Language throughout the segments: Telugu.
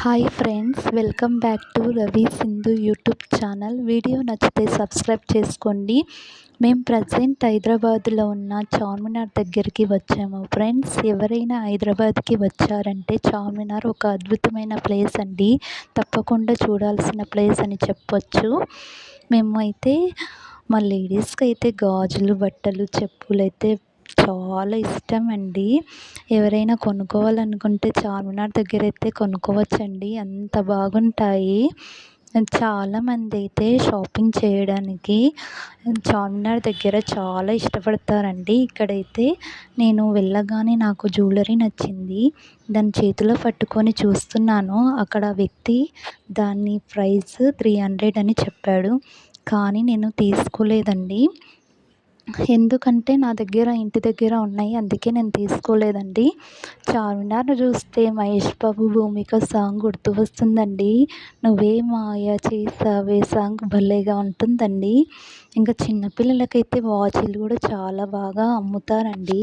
Hi friends, welcome back to Ravi Sindhu YouTube channel. Video నచ్చితే సబ్స్క్రైబ్ చేసుకోండి. మేము ప్రజెంట్ హైదరాబాద్లో ఉన్న చార్మినార్ దగ్గరికి వచ్చాము ఫ్రెండ్స్. ఎవరైనా హైదరాబాద్కి వచ్చారంటే చార్మినార్ ఒక అద్భుతమైన ప్లేస్ అండి. తప్పకుండా చూడాల్సిన ప్లేస్ అని చెప్పొచ్చు. మేము అయితే మా లేడీస్కి అయితే గాజులు, బట్టలు, చెప్పులు అయితే చాలా ఇష్టం అండి. ఎవరైనా కొనుక్కోవాలనుకుంటే చార్మినార్ దగ్గర అయితే కొనుక్కోవచ్చండి, అంత బాగుంటాయి. చాలామంది అయితే షాపింగ్ చేయడానికి చార్మినార్ దగ్గర చాలా ఇష్టపడతారండి. ఇక్కడైతే నేను వెళ్ళగానే నాకు జ్యువెలరీ నచ్చింది. దాన్ని చేతిలో పట్టుకొని చూస్తున్నాను. అక్కడ వ్యక్తి దాని ప్రైస్ 300 అని చెప్పాడు, కానీ నేను తీసుకోలేదండి. ఎందుకంటే నా దగ్గర ఇంటి దగ్గర ఉన్నాయి, అందుకే నేను తీసుకోలేదండి. చార్మినార్ను చూస్తే మహేష్ బాబు, భూమిక సాంగ్ గుర్తు వస్తుందండి. నువ్వే మాయ చేసావే సాంగ్ భలేగా ఉంటుందండి. ఇంకా చిన్నపిల్లలకైతే వాచీలు కూడా చాలా బాగా అమ్ముతారండి.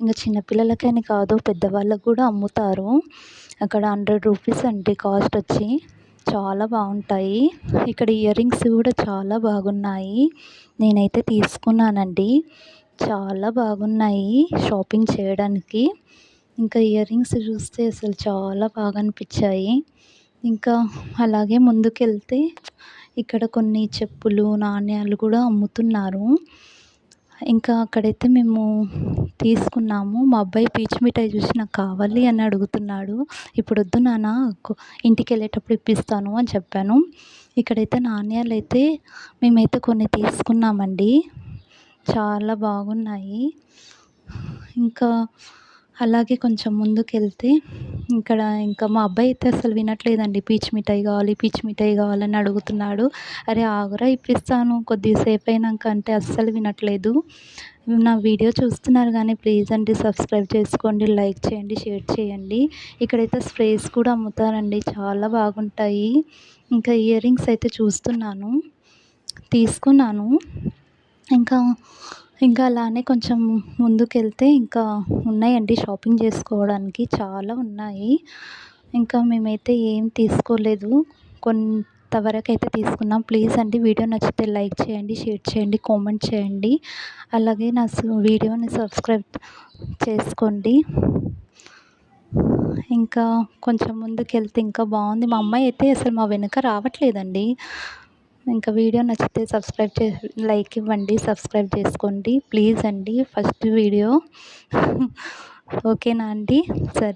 ఇంకా చిన్నపిల్లలకని కాదు, పెద్దవాళ్ళకు కూడా అమ్ముతారు. అక్కడ 100 రూపీస్ అండి కాస్ట్ వచ్చి. చాలా బాగుంటాయి. ఇక్కడ ఇయర్ రింగ్స్ కూడా చాలా బాగున్నాయి. నేనైతే తీసుకున్నానండి. చాలా బాగున్నాయి షాపింగ్ చేయడానికి. ఇంకా ఇయర్ రింగ్స్ చూస్తే అసలు చాలా బాగా అనిపించాయి. ఇంకా అలాగే ముందుకెళ్తే ఇక్కడ కొన్ని చెప్పులు, నాణ్యాలు కూడా అమ్ముతున్నారు. ఇంకా అక్కడైతే మేము తీసుకున్నాము. మా అబ్బాయి పీచు మిఠాయి చూసి నాకు కావాలి అని అడుగుతున్నాడు. ఇప్పుడు వద్దు నాన్న, ఇంటికి వెళ్ళేటప్పుడు ఇప్పిస్తాను అని చెప్పాను. ఇక్కడైతే నాణ్యాలు అయితే మేమైతే కొన్ని తీసుకున్నామండి. చాలా బాగున్నాయి. ఇంకా అలాగే కొంచెం ముందుకెళ్తే ఇంకా మా అబ్బాయి అయితే అసలు వినట్లేదండి. పీచు మిఠాయి కావాలి, పీచు మిఠాయి కావాలని అడుగుతున్నాడు. అరే ఆగురా, ఇప్పిస్తాను కొద్దిసేపు అయినాక అంటే అస్సలు వినట్లేదు. నా వీడియో చూస్తున్నారు కానీ ప్లీజ్ అండి సబ్స్క్రైబ్ చేసుకోండి, లైక్ చేయండి, షేర్ చేయండి. ఇక్కడైతే స్ప్రేస్ కూడా అమ్ముతారండి, చాలా బాగుంటాయి. ఇంకా ఇయర్ రింగ్స్ అయితే చూస్తున్నాను, తీసుకున్నాను. ఇంకా అలానే కొంచెం ముందుకెళ్తే ఇంకా ఉన్నాయండి షాపింగ్ చేసుకోవడానికి, చాలా ఉన్నాయి. ఇంకా మేమైతే ఏం తీసుకోలేదు, కొంతవరకు అయితే తీసుకున్నాం. ప్లీజ్ అండి వీడియో నచ్చితే లైక్ చేయండి, షేర్ చేయండి, కామెంట్ చేయండి. అలాగే నా వీడియోని సబ్స్క్రైబ్ చేసుకోండి. ఇంకా కొంచెం ముందుకెళ్తే ఇంకా బాగుంది. మా అమ్మాయి అయితే అసలు మా వెనుక రావట్లేదండి. ఇంకా వీడియో నచ్చితే లైక్ ఇవ్వండి, సబ్స్క్రైబ్ చేసుకోండి ప్లీజ్ అండి. ఫస్ట్ వీడియో ఓకేనా అండి? సరే.